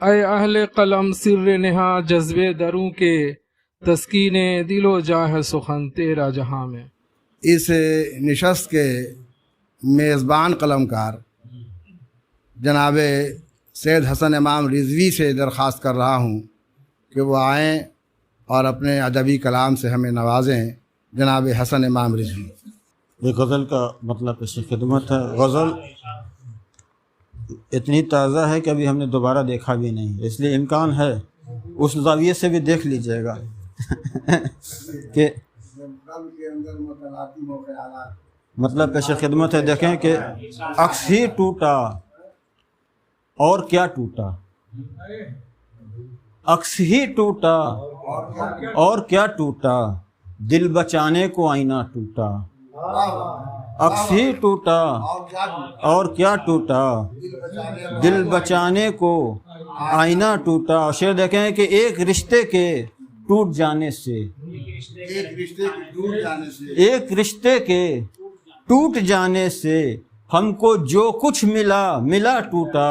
ऐ अहले कलम सिर्र नेहा जज्बे दरूं के तस्कीने दिलो जाह सुखन तेरा जहां में। इस नशस्त के मेज़बान कलमकार जनाब सैयद हसन इमाम रिजवी से दरख्वास्त कर रहा हूँ कि वो आएँ और अपने अदबी कलाम से हमें नवाजें। जनाब हसन इमाम रिजवी। ये गज़ल का मतलब इसकी खिदमत है। गज़ल इतनी ताज़ा है कि अभी हमने दोबारा देखा भी नहीं, इसलिए इम्कान है उस ज़ाविये से भी देख लीजिएगा कि मतलब पेश खिदमत है। देखें कि अक्स ही टूटा और क्या टूटा, अक्स ही टूटा और क्या टूटा, दिल बचाने को आईना टूटा। अक्स ही टूटा और क्या टूटा, दिल बचाने को आईना टूटा। और शेर देखें कि एक रिश्ते के टूट जाने से, एक रिश्ते के टूट जाने से हमको जो कुछ मिला मिला टूटा।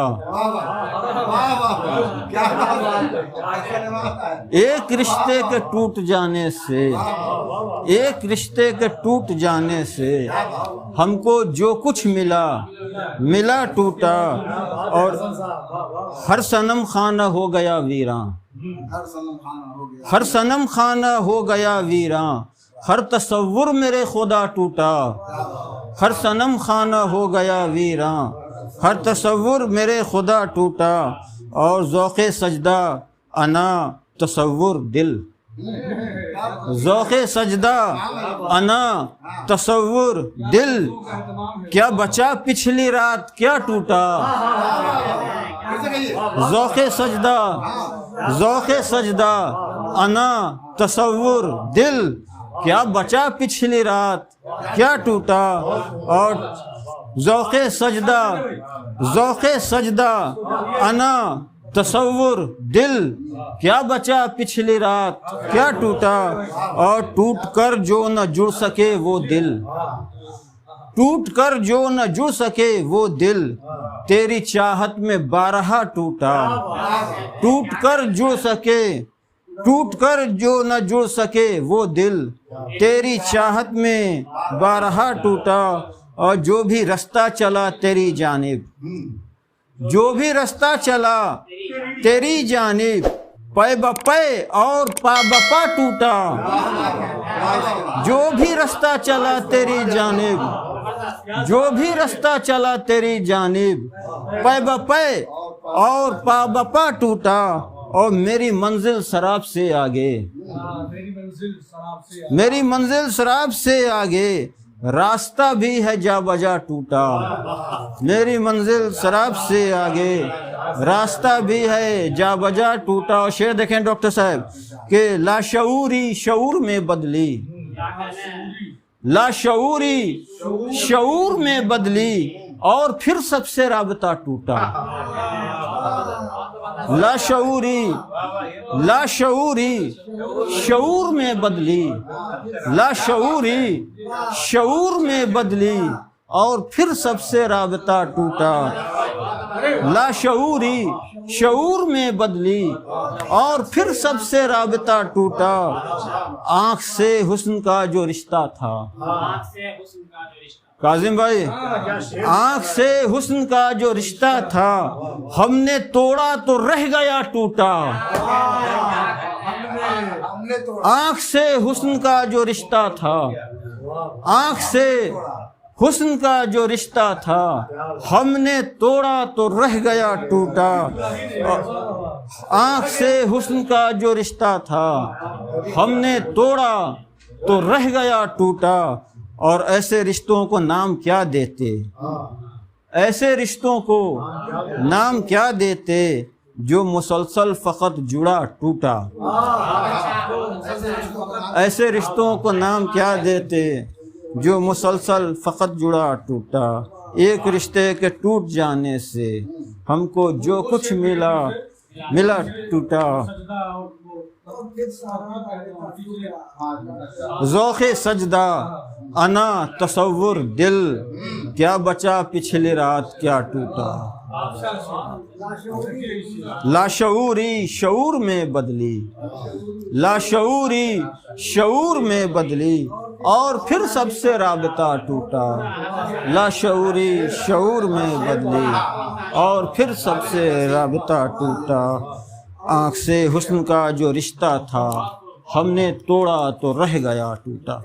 एक रिश्ते के टूट जाने से, एक रिश्ते के टूट जाने से हमको जो कुछ मिला मिला टूटा। और हर सनम खाना हो गया वीरां, हर सनम खाना हो गया वीरां, हर तसव्वुर मेरे खुदा टूटा। हर सनम खाना हो गया वीरां, हर तसव्वुर मेरे खुदा टूटा। और ज़ौक़े सजदा अना तसव्वुर दिल, ज़ौक़े सजदा अना तसव्वुर दिल, क्या बचा पिछली रात क्या टूटा। ज़ौक़े सजदा, ज़ौक़े सजदा अना तसव्वुर दिल, क्या बचा पिछली रात क्या टूटा। और ज़ौक़े सजदा, ज़ौक़े सजदा अना तसव्वुर दिल, क्या बचा पिछली रात क्या टूटा। और टूट कर जो न जुड़ सके वो दिल, टूट कर जो न जुड़ सके वो दिल, तेरी चाहत में बारहा टूटा। टूट कर जुड़ सके, टूट कर जो न जुड़ सके वो दिल, तेरी चाहत में बारहा टूटा। और जो भी रास्ता चला तेरी जानिब, जो भी रास्ता चला तेरी जानिब, पै बपै और पा बपा टूटा। जो भी रास्ता चला तेरी जानिब, जो भी रास्ता चला तेरी जानिब, पै बपै और पा बपा टूटा। और मेरी मंजिल शराब से आगे, मेरी मंजिल शराब से आगे, रास्ता भी है जा बजा टूटा। मेरी मंजिल शराब से आगे, रास्ता भी है जा बजा टूटा। और शेर देखें डॉक्टर साहब कि लाशऊरी शऊर में बदली, लाशऊरी शऊर में बदली, और फिर सबसे राबता टूटा। लाशऊरी, लाशऊरी शऊर में बदली, लाशऊरी शऊर में बदली, और फिर सबसे राबता टूटा। लाशऊरी शऊर में बदली, और फिर सबसे राबता टूटा। आँख से हुस्न का जो रिश्ता था, काजिम भाई, आँख से हुस्न का जो रिश्ता था, हमने तोड़ा तो रह गया टूटा। आँख से हुस्न का जो रिश्ता था, आँख से हुस्न का जो रिश्ता था, हमने तोड़ा तो रह गया टूटा। आँख से हुस्न का जो रिश्ता था, हमने तोड़ा तो रह गया टूटा। और ऐसे रिश्तों को नाम क्या देते, ऐसे रिश्तों को नाम क्या देते, जो मुसलसल फ़कत जुड़ा टूटा। ऐसे रिश्तों को नाम क्या देते, जो मुसलसल फ़कत जुड़ा टूटा। एक रिश्ते के टूट जाने से हमको जो कुछ मिला मिला टूटा। ज़ौक़े सजदा अना तसव्वुर दिल, क्या बचा पिछली रात क्या टूटा। लाशऊरी शऊर में बदली, लाशऊरी शऊर में बदली और फिर सबसे राबता टूटा। लाशऊरी शऊर में बदली और फिर सबसे राबता टूटा। आँख से हुस्न का जो रिश्ता था हमने तोड़ा तो रह गया टूटा।